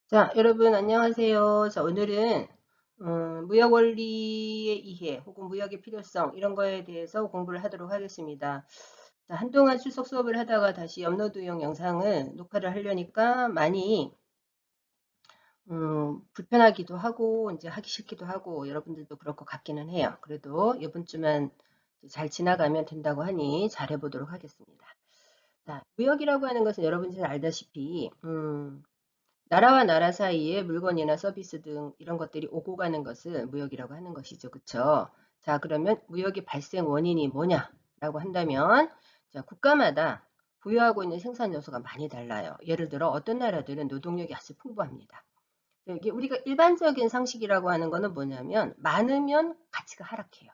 자, 여러분 안녕하세요. 자, 오늘은 무역 원리의 이해 혹은 무역의 필요성 이런 거에 대해서 공부를 하도록 하겠습니다. 자, 한동안 출석 수업을 하다가 다시 업로드용 영상을 녹화를 하려니까 많이 불편하기도 하고 이제 하기 싫기도 하고 여러분들도 그럴 것 같기는 해요. 그래도 이번 주만 잘 지나가면 된다고 하니 잘 해보도록 하겠습니다. 자, 무역이라고 하는 것은 여러분이 잘 알다시피 나라와 나라 사이에 물건이나 서비스 등 이런 것들이 오고 가는 것을 무역이라고 하는 것이죠. 그쵸? 자, 그러면 무역의 발생 원인이 뭐냐라고 한다면, 자, 국가마다 보유하고 있는 생산 요소가 많이 달라요. 예를 들어 어떤 나라들은 노동력이 아주 풍부합니다. 이게 우리가 일반적인 상식이라고 하는 거는 뭐냐면 많으면 가치가 하락해요.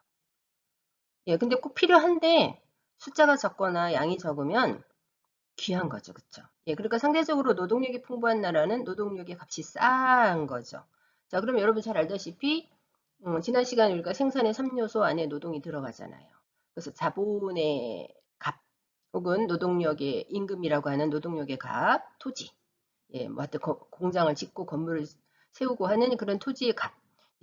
예, 근데 꼭 필요한데 숫자가 적거나 양이 적으면 귀한 거죠. 그쵸? 예, 그러니까 상대적으로 노동력이 풍부한 나라는 노동력의 값이 싼 거죠. 자, 그럼 여러분 잘 알다시피 지난 시간에 우리가 생산의 3요소 안에 노동이 들어가잖아요. 그래서 자본의 값 혹은 노동력의 임금이라고 하는 노동력의 값, 토지, 예, 뭐 하여튼 공장을 짓고 건물을 세우고 하는 그런 토지의 값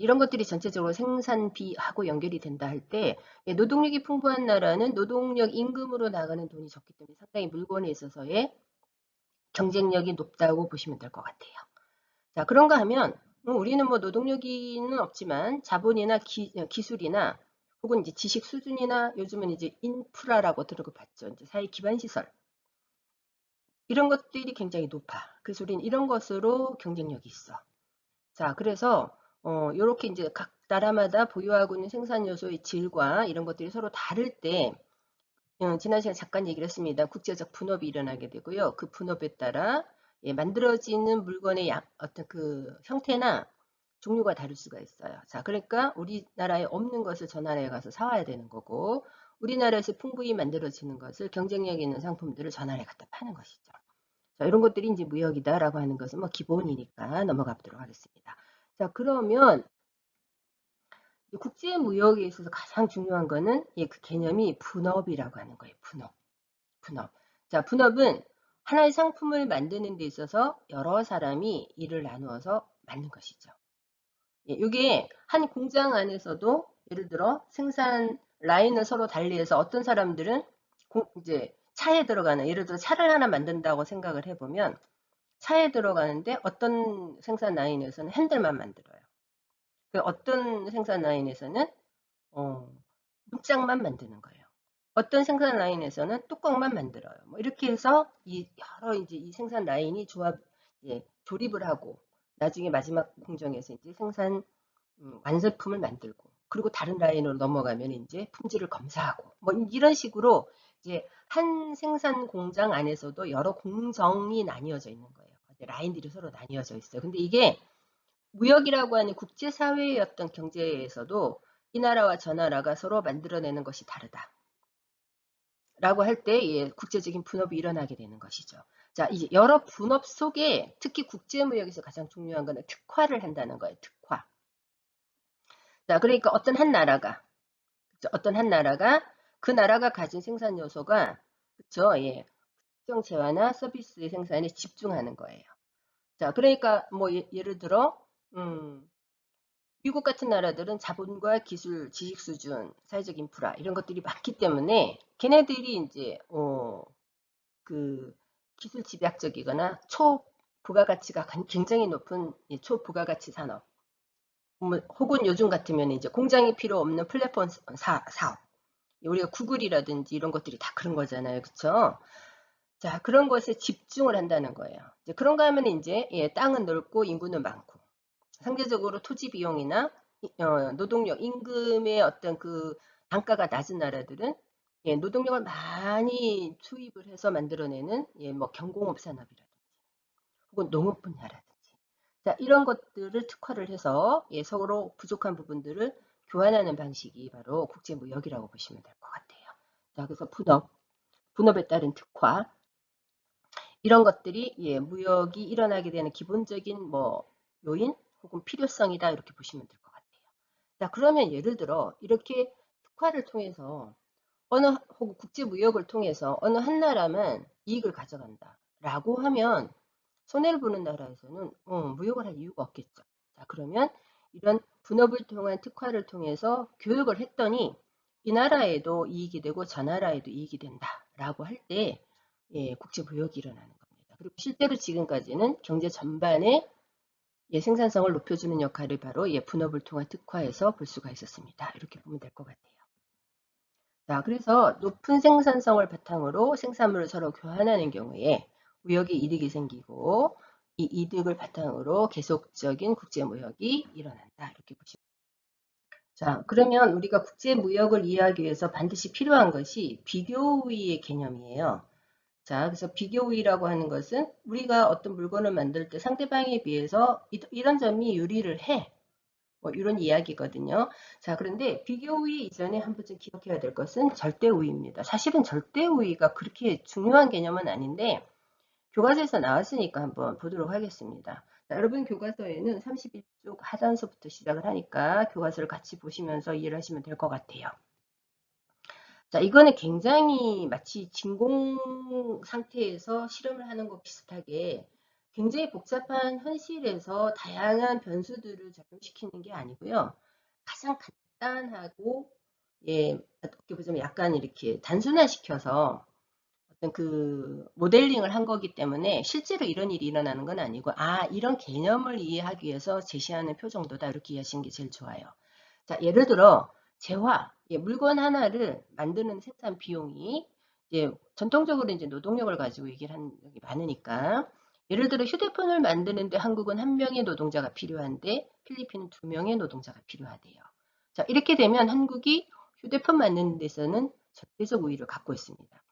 이런 것들이 전체적으로 생산비하고 연결이 된다 할 때 노동력이 풍부한 나라는 노동력 임금으로 나가는 돈이 적기 때문에 상당히 물건에 있어서의 경쟁력이 높다고 보시면 될 것 같아요. 자, 그런가 하면 우리는 뭐 노동력이는 없지만 자본이나 기술이나 혹은 이제 지식 수준이나 요즘은 이제 인프라라고 들어봤죠. 이제 사회 기반 시설 이런 것들이 굉장히 높아. 그래서 우리는 이런 것으로 경쟁력이 있어. 자, 그래서 요렇게 이제 각 나라마다 보유하고 있는 생산 요소의 질과 이런 것들이 서로 다를 때 지난 시간에 잠깐 얘기를 했습니다. 국제적 분업이 일어나게 되고요. 그 분업에 따라 예, 만들어지는 물건의 어떤 그 형태나 종류가 다를 수가 있어요. 자, 그러니까 우리나라에 없는 것을 저 나라에 가서 사와야 되는 거고 우리나라에서 풍부히 만들어지는 것을 경쟁력 있는 상품들을 저 나라에 갖다 파는 것이죠. 자, 이런 것들이 이제 무역이다라고 하는 것은 뭐 기본이니까 넘어가 보도록 하겠습니다. 자, 그러면 국제 무역에 있어서 가장 중요한 거는 예, 그 개념이 분업이라고 하는 거예요. 분업. 분업. 자, 분업은 하나의 상품을 만드는 데 있어서 여러 사람이 일을 나누어서 만든 것이죠. 예, 이게 한 공장 안에서도 예를 들어 생산 라인을 서로 달리해서 어떤 사람들은 이제 차에 들어가는 예를 들어 차를 하나 만든다고 생각을 해보면 차에 들어가는데 어떤 생산 라인에서는 핸들만 만들어요. 그 어떤 생산 라인에서는 어, 문짝만 만드는 거예요. 어떤 생산 라인에서는 뚜껑만 만들어요. 뭐 이렇게 해서 이 여러 이제 이 생산 라인이 예, 조립을 하고 나중에 마지막 공정에서 이제 생산 완成품을 만들고 그리고 다른 라인으로 넘어가면 이제 품질을 검사하고 뭐 이런 식으로 이제 한 생산 공장 안에서도 여러 공정이 나뉘어져 있는 거예요. 라인들이 서로 나뉘어져 있어요. 근데 이게 무역이라고 하는 국제사회의 어떤 경제에서도 이 나라와 저 나라가 서로 만들어내는 것이 다르다. 라고 할 때 예, 국제적인 분업이 일어나게 되는 것이죠. 자, 이제 여러 분업 속에 특히 국제무역에서 가장 중요한 것은 특화를 한다는 거예요. 특화. 자, 그러니까 어떤 한 나라가 그 나라가 가진 생산 요소가 그쵸? 예. 특정 재화나 서비스의 생산에 집중하는 거예요. 자, 그러니까 뭐 예를 들어 미국 같은 나라들은 자본과 기술, 지식 수준, 사회적 인프라 이런 것들이 많기 때문에 걔네들이 이제 그 기술 집약적이거나 초부가가치가 굉장히 높은 초부가가치 산업 뭐 혹은 요즘 같으면 이제 공장이 필요 없는 플랫폼 사업 우리가 구글이라든지 이런 것들이 다 그런 거잖아요. 그쵸? 자, 그런 것에 집중을 한다는 거예요. 이제 그런가 하면 이제 예, 땅은 넓고 인구는 많고 상대적으로 토지 비용이나 노동력, 임금의 어떤 그 단가가 낮은 나라들은 예, 노동력을 많이 투입을 해서 만들어내는 예, 뭐 경공업 산업이라든지 혹은 농업 분야라든지 자, 이런 것들을 특화를 해서 예, 서로 부족한 부분들을 교환하는 방식이 바로 국제무역이라고 보시면 될 것 같아요. 자, 그래서 분업에 따른 특화 이런 것들이 예, 무역이 일어나게 되는 기본적인 뭐 요인 혹은 필요성이다 이렇게 보시면 될 것 같아요. 자, 그러면 예를 들어 이렇게 특화를 통해서 혹은 국제 무역을 통해서 어느 한 나라만 이익을 가져간다라고 하면 손해를 보는 나라에서는 무역을 할 이유가 없겠죠. 자, 그러면 이런 분업을 통한 특화를 통해서 교육을 했더니 이 나라에도 이익이 되고 저 나라에도 이익이 된다라고 할 때 국제무역이 일어나는 겁니다. 그리고 실제로 지금까지는 경제 전반에 생산성을 높여주는 역할을 바로 분업을 통한 특화에서 볼 수가 있었습니다. 이렇게 보면 될 것 같아요. 자, 그래서 높은 생산성을 바탕으로 생산물을 서로 교환하는 경우에 무역의 이득이 생기고 이 이득을 바탕으로 계속적인 국제무역이 일어난다. 이렇게 보시면 됩니다. 자, 그러면 우리가 국제무역을 이해하기 위해서 반드시 필요한 것이 비교우위의 개념이에요. 자, 그래서 비교우위라고 하는 것은 우리가 어떤 물건을 만들 때 상대방에 비해서 이런 점이 유리를 해. 뭐 이런 이야기거든요. 자, 그런데 비교우위 이전에 한 번쯤 기억해야 될 것은 절대우위입니다. 사실은 절대우위가 그렇게 중요한 개념은 아닌데 교과서에서 나왔으니까 한번 보도록 하겠습니다. 자, 여러분 교과서에는 31쪽 하단서부터 시작을 하니까 교과서를 같이 보시면서 이해를 하시면 될 것 같아요. 자, 이거는 굉장히 마치 진공 상태에서 실험을 하는 것 비슷하게 굉장히 복잡한 현실에서 다양한 변수들을 적용시키는 게 아니고요. 가장 간단하고 어떻게 보자면 약간 이렇게 단순화시켜서 어떤 그 모델링을 한 거기 때문에 실제로 이런 일이 일어나는 건 아니고 이런 개념을 이해하기 위해서 제시하는 표 정도다 이렇게 이해하시는 게 제일 좋아요. 자, 예를 들어 재화, 물건 하나를 만드는 생산 비용이 전통적으로 이제 노동력을 가지고 얘기를 하는 적이 많으니까 예를 들어 휴대폰을 만드는데 한국은 한 명의 노동자가 필요한데 필리핀은 2명의 노동자가 필요하대요. 자, 이렇게 되면 한국이 휴대폰 만드는 데서는 절대적 우위를 갖고 있습니다.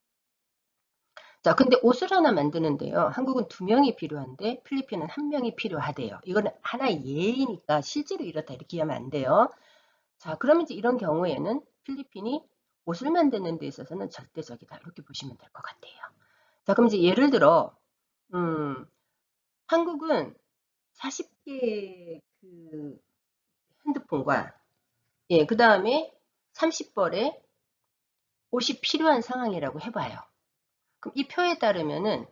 자, 근데 옷을 하나 만드는데요. 한국은 2명이 필요한데 필리핀은 1명이 필요하대요. 이거는 하나의 예이니까 실제로 이렇다 이렇게 하면 안 돼요. 자, 그러면 이제 이런 경우에는 필리핀이 옷을 만드는 데 있어서는 절대적이다. 이렇게 보시면 될 것 같아요. 자, 그럼 이제 예를 들어 한국은 40개의 그 핸드폰과 그 다음에 30벌의 옷이 필요한 상황이라고 해봐요. 그럼 이 표에 따르면은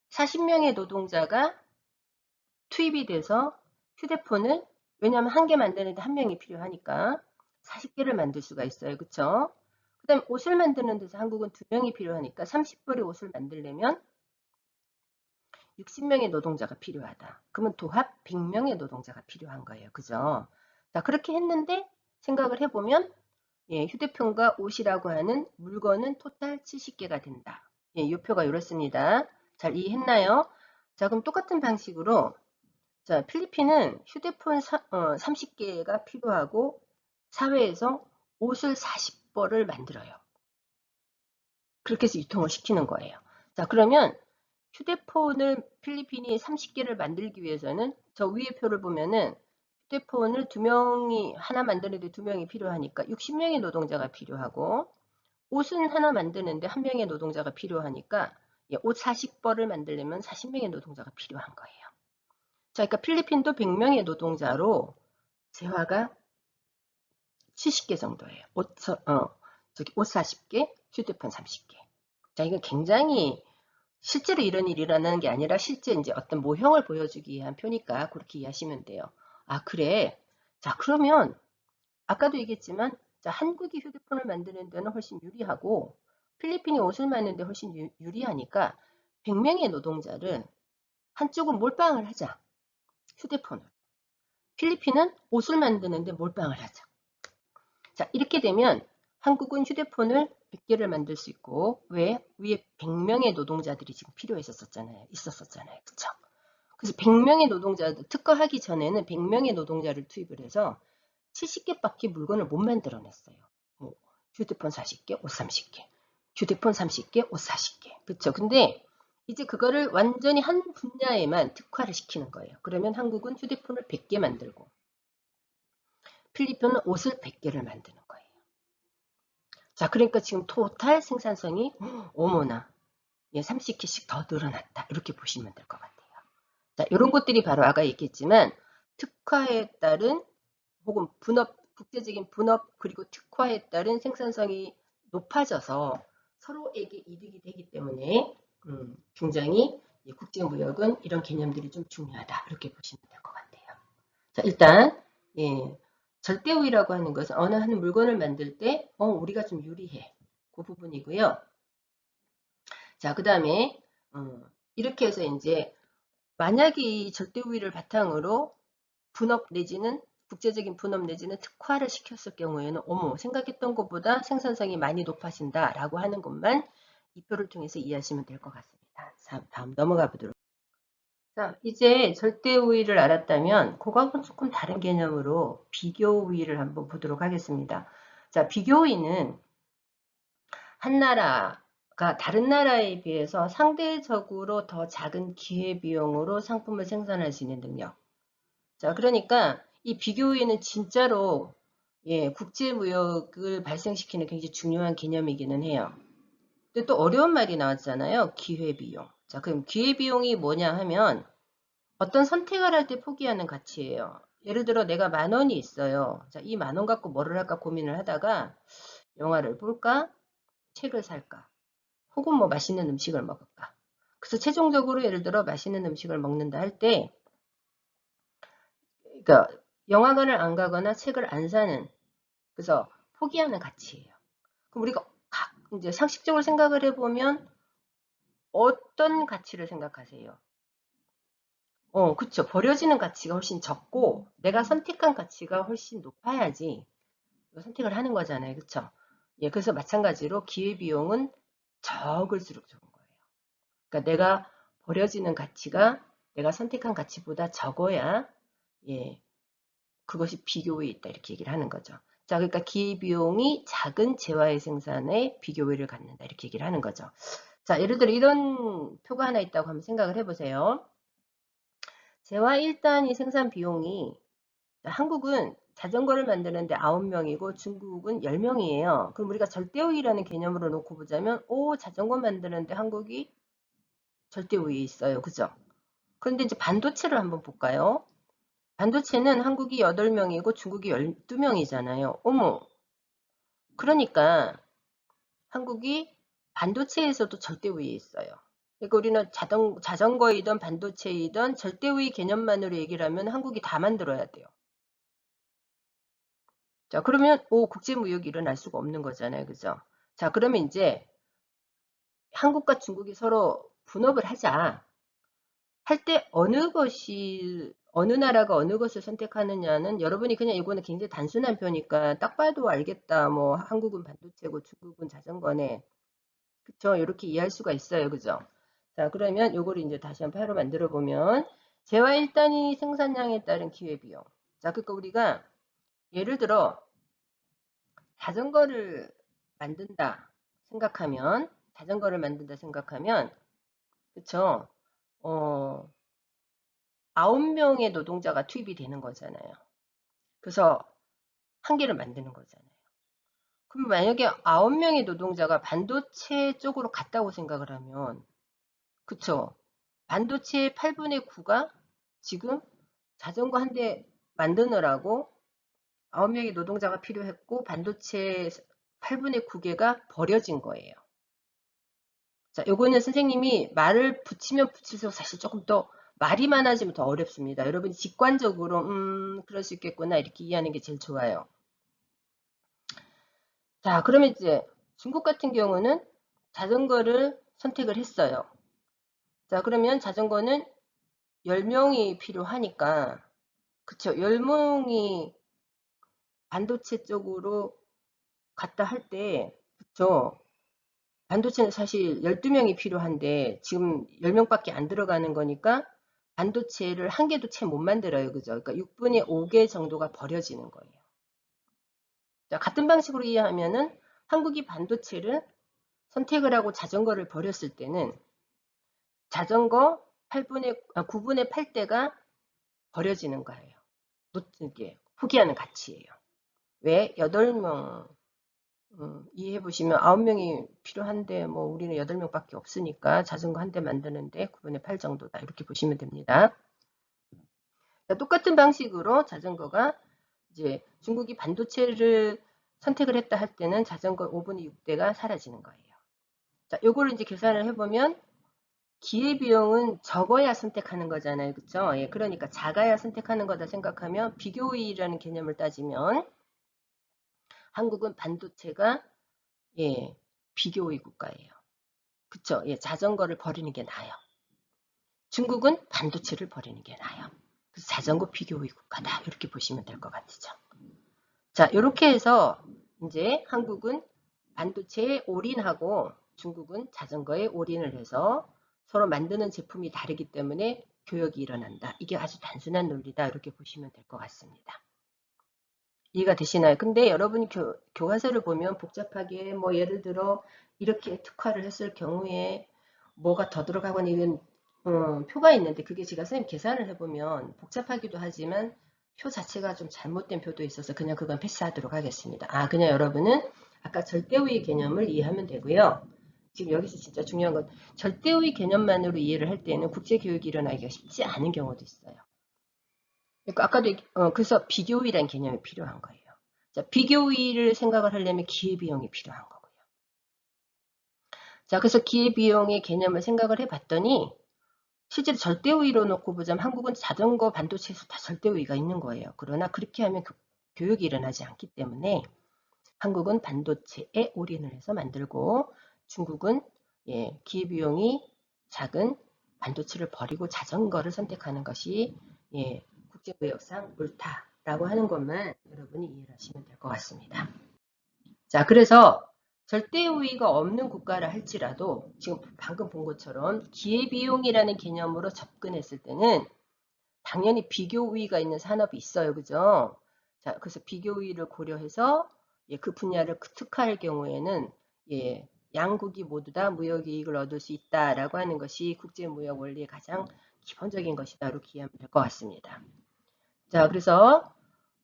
40명의 노동자가 투입이 돼서 휴대폰을 왜냐하면 한 개 만드는데 1명이 필요하니까 40개를 만들 수가 있어요. 그쵸? 그 다음에 옷을 만드는 데서 한국은 2명이 필요하니까 30벌의 옷을 만들려면 60명의 노동자가 필요하다. 그러면 도합 100명의 노동자가 필요한 거예요. 그죠? 자, 그렇게 했는데 생각을 해보면 휴대폰과 옷이라고 하는 물건은 토탈 70개가 된다. 이 표가 이렇습니다. 잘 이해했나요? 자, 그럼 똑같은 방식으로 자, 필리핀은 휴대폰 30개가 필요하고 사회에서 옷을 40벌을 만들어요. 그렇게 해서 유통을 시키는 거예요. 자, 그러면 휴대폰을 필리핀이 30개를 만들기 위해서는 저 위에 표를 보면은 휴대폰을 2명이 하나 만드는데 2명이 필요하니까 60명의 노동자가 필요하고 옷은 하나 만드는데 1명의 노동자가 필요하니까 옷 40벌을 만들려면 40명의 노동자가 필요한 거예요. 자, 그러니까 필리핀도 100명의 노동자로 재화가 70개 정도예요. 옷 40개, 휴대폰 30개. 자, 이건 굉장히 실제로 이런 일이 일어나는 게 아니라 실제 이제 어떤 모형을 보여주기 위한 표니까 그렇게 이해하시면 돼요. 아, 그래. 자, 그러면 아까도 얘기했지만 자, 한국이 휴대폰을 만드는 데는 훨씬 유리하고 필리핀이 옷을 만드는 데 훨씬 유리하니까 100명의 노동자를 한쪽은 몰빵을 하자. 휴대폰을. 필리핀은 옷을 만드는데 몰빵을 하자. 자, 이렇게 되면 한국은 휴대폰을 100개를 만들 수 있고 왜? 위에 100명의 노동자들이 지금 있었었잖아요. 그쵸? 그래서 100명의 노동자들, 특허하기 전에는 100명의 노동자를 투입을 해서 70개밖에 물건을 못 만들어냈어요. 뭐 휴대폰 40개, 옷 30개. 휴대폰 30개, 옷 40개. 그쵸? 근데 이제 그거를 완전히 한 분야에만 특화를 시키는 거예요. 그러면 한국은 휴대폰을 100개 만들고 필리핀은 옷을 100개를 만드는 거예요. 자, 그러니까 지금 토탈 생산성이 어머나 30개씩 더 늘어났다. 이렇게 보시면 될 것 같아요. 자, 이런 것들이 바로 아까 얘기했지만 특화에 따른 혹은 분업, 국제적인 분업 그리고 특화에 따른 생산성이 높아져서 서로에게 이득이 되기 때문에 굉장히 이 국제무역은 이런 개념들이 좀 중요하다. 이렇게 보시면 될 것 같아요. 자, 일단 예, 절대우위라고 하는 것은 어느 한 물건을 만들 때 우리가 좀 유리해. 그 부분이고요. 자, 그 다음에 이렇게 해서 이제 만약에 이 절대우위를 바탕으로 분업 내지는 국제적인 분업 내지는 특화를 시켰을 경우에는 어머 생각했던 것보다 생산성이 많이 높아진다라고 하는 것만 이 표를 통해서 이해하시면 될 것 같습니다. 자, 다음 넘어가 보도록. 자, 이제 절대 우위를 알았다면 그거하고는 조금 다른 개념으로 비교 우위를 한번 보도록 하겠습니다. 자, 비교 우위는 한 나라가 다른 나라에 비해서 상대적으로 더 작은 기회비용으로 상품을 생산할 수 있는 능력. 자, 그러니까 이 비교 우위는 진짜로 국제무역을 발생시키는 굉장히 중요한 개념이기는 해요. 근데 또 어려운 말이 나왔잖아요. 기회비용. 자, 그럼 기회비용이 뭐냐 하면 어떤 선택을 할 때 포기하는 가치예요. 예를 들어 내가 10,000원이 있어요. 자, 이 10,000원 갖고 뭐를 할까 고민을 하다가 영화를 볼까? 책을 살까? 혹은 뭐 맛있는 음식을 먹을까? 그래서 최종적으로 예를 들어 맛있는 음식을 먹는다 할 때, 그러니까 영화관을 안 가거나 책을 안 사는, 그래서 포기하는 가치예요. 그럼 우리가 이제 상식적으로 생각을 해보면 어떤 가치를 생각하세요? 그쵸. 버려지는 가치가 훨씬 적고 내가 선택한 가치가 훨씬 높아야지 선택을 하는 거잖아요. 그쵸? 예, 그래서 마찬가지로 기회비용은 적을수록 좋은 거예요. 그러니까 내가 버려지는 가치가 내가 선택한 가치보다 적어야 예, 그것이 비교에 있다 이렇게 얘기를 하는 거죠. 자, 그러니까 기회비용이 작은 재화의 생산에 비교율을 갖는다 이렇게 얘기를 하는 거죠. 자, 예를 들어 이런 표가 하나 있다고 한번 생각을 해보세요. 재화 1단위 생산 비용이 한국은 자전거를 만드는데 9명이고 중국은 10명이에요. 그럼 우리가 절대우위라는 개념으로 놓고 보자면 자전거 만드는데 한국이 절대우위에 있어요. 그죠? 그런데 이제 반도체를 한번 볼까요? 반도체는 한국이 8명이고 중국이 12명이잖아요. 어머. 그러니까 한국이 반도체에서도 절대우위에 있어요. 그러니까 우리는 자전거이든 반도체이든 절대우위 개념만으로 얘기를 하면 한국이 다 만들어야 돼요. 자, 그러면 국제무역이 일어날 수가 없는 거잖아요. 그죠? 자, 그러면 이제 한국과 중국이 서로 분업을 하자. 할 때 어느 나라가 어느 것을 선택하느냐는 여러분이 그냥 이거는 굉장히 단순한 표니까 딱 봐도 알겠다. 뭐 한국은 반도체고 중국은 자전거네. 그쵸? 이렇게 이해할 수가 있어요. 그죠? 자, 그러면 요거를 이제 다시 한번 표로 만들어 보면 재화 1단위 생산량에 따른 기회비용. 자, 그러니까 우리가 예를 들어 자전거를 만든다 생각하면 그쵸? 어, 9명의 노동자가 투입이 되는 거잖아요. 그래서 한 개를 만드는 거잖아요. 그럼 만약에 9명의 노동자가 반도체 쪽으로 갔다고 생각을 하면 그쵸? 반도체의 8분의 9가 지금 자전거 한 대 만드느라고 9명의 노동자가 필요했고 반도체 8분의 9개가 버려진 거예요. 자, 요거는 선생님이 말을 붙이면 붙일수록 사실 조금 더 말이 많아지면 더 어렵습니다. 여러분이 직관적으로 그럴 수 있겠구나 이렇게 이해하는 게 제일 좋아요. 자, 그러면 이제 중국 같은 경우는 자전거를 선택을 했어요. 자, 그러면 자전거는 10명이 필요하니까 그쵸? 10명이 반도체 쪽으로 갔다 할 때 그쵸? 반도체는 사실 12명이 필요한데 지금 10명밖에 안 들어가는 거니까 반도체를 한 개도 채 못 만들어요. 그죠? 그러니까 6분의 5개 정도가 버려지는 거예요. 자, 같은 방식으로 이해하면은 한국이 반도체를 선택을 하고 자전거를 버렸을 때는 자전거 9분의 8대가 버려지는 거예요. 이게 포기하는 가치예요. 왜? 8명 이해해 보시면 9명이 필요한데 뭐 우리는 8명밖에 없으니까 자전거 한 대 만드는데 9분의 8 정도다. 이렇게 보시면 됩니다. 자, 똑같은 방식으로 자전거가 이제 중국이 반도체를 선택을 했다 할 때는 자전거 5분의 6대가 사라지는 거예요. 자, 요거를 이제 계산을 해보면 기회비용은 적어야 선택하는 거잖아요. 그쵸? 예, 그러니까 작아야 선택하는 거다 생각하면 비교우위라는 개념을 따지면 한국은 반도체가 예, 비교우위 국가예요. 그쵸? 예, 자전거를 버리는 게 나아요. 중국은 반도체를 버리는 게 나아요. 그래서 자전거 비교우위 국가다. 이렇게 보시면 될 것 같죠. 자, 이렇게 해서 이제 한국은 반도체에 올인하고 중국은 자전거에 올인을 해서 서로 만드는 제품이 다르기 때문에 교역이 일어난다. 이게 아주 단순한 논리다. 이렇게 보시면 될 것 같습니다. 이해가 되시나요? 근데 여러분이 교과서를 보면 복잡하게 뭐 예를 들어 이렇게 특화를 했을 경우에 뭐가 더 들어가거나 이런 표가 있는데 그게 제가 선생님 계산을 해보면 복잡하기도 하지만 표 자체가 좀 잘못된 표도 있어서 그냥 그건 패스하도록 하겠습니다. 아, 그냥 여러분은 아까 절대우위 개념을 이해하면 되고요. 지금 여기서 진짜 중요한 건 절대우위 개념만으로 이해를 할 때는 국제교육이 일어나기가 쉽지 않은 경우도 있어요. 그러니까 아까도 그래서 비교우위라는 개념이 필요한 거예요. 자, 비교우위를 생각을 하려면 기회비용이 필요한 거고요. 자, 그래서 기회비용의 개념을 생각을 해봤더니 실제로 절대우위로 놓고 보자면 한국은 자전거 반도체에서 다 절대우위가 있는 거예요. 그러나 그렇게 하면 교육이 일어나지 않기 때문에 한국은 반도체에 올인을 해서 만들고 중국은 예, 기회비용이 작은 반도체를 버리고 자전거를 선택하는 것이 예, 국제무역상 옳다라고 하는 것만 여러분이 이해를 하시면 될 것 같습니다. 자, 그래서 절대 우위가 없는 국가라 할지라도 지금 방금 본 것처럼 기회비용이라는 개념으로 접근했을 때는 당연히 비교 우위가 있는 산업이 있어요. 그죠? 자, 그래서 비교 우위를 고려해서 예, 그 분야를 특화할 경우에는 예, 양국이 모두 다 무역 이익을 얻을 수 있다라고 하는 것이 국제무역 원리의 가장 기본적인 것이다. 이렇게 이해하면 될 것 같습니다. 자, 그래서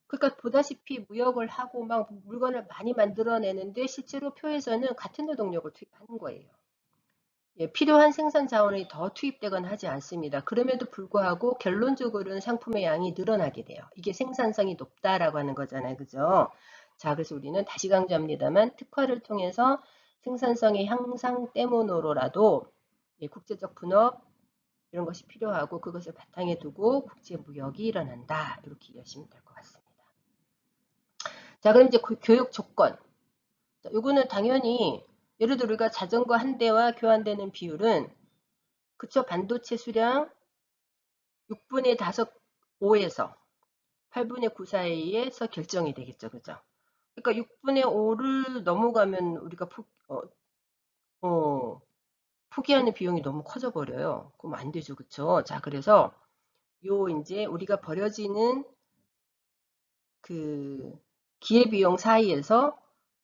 그러니까 보다시피 무역을 하고 막 물건을 많이 만들어내는데 실제로 표에서는 같은 노동력을 투입하는 거예요. 예, 필요한 생산 자원이 더 투입되거나 하지 않습니다. 그럼에도 불구하고 결론적으로는 상품의 양이 늘어나게 돼요. 이게 생산성이 높다라고 하는 거잖아요. 그죠? 자, 그래서 우리는 다시 강조합니다만 특화를 통해서 생산성의 향상 때문으로라도 예, 국제적 분업 이런 것이 필요하고 그것을 바탕에 두고 국제무역이 일어난다. 이렇게 이해하시면 될 것 같습니다. 자, 그럼 이제 교육 조건. 자, 요거는 당연히 예를 들어 우리가 자전거 한 대와 교환되는 비율은 그쵸 반도체 수량 6분의 5, 5에서 8분의 9 사이에서 결정이 되겠죠. 그죠? 그러니까 6분의 5를 넘어가면 우리가 포기하는 비용이 너무 커져 버려요. 그럼 안 되죠. 그쵸? 자, 그래서 요 이제 우리가 버려지는 그 기회비용 사이에서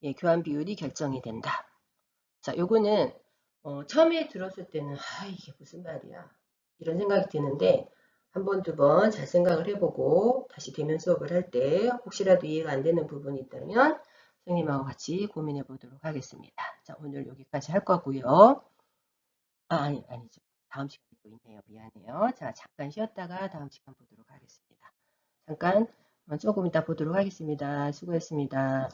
예, 교환 비율이 결정이 된다. 자, 요거는 처음에 들었을 때는 아 이게 무슨 말이야 이런 생각이 드는데 한 번, 두 번 잘 생각을 해보고 다시 대면 수업을 할 때 혹시라도 이해가 안 되는 부분이 있다면 선생님하고 같이 고민해 보도록 하겠습니다. 자, 오늘 여기까지 할 거고요. 아, 아니죠. 다음 시간에 또 있네요. 미안해요. 자, 잠깐 쉬었다가 다음 시간 보도록 하겠습니다. 잠깐 조금 이따 보도록 하겠습니다. 수고했습니다.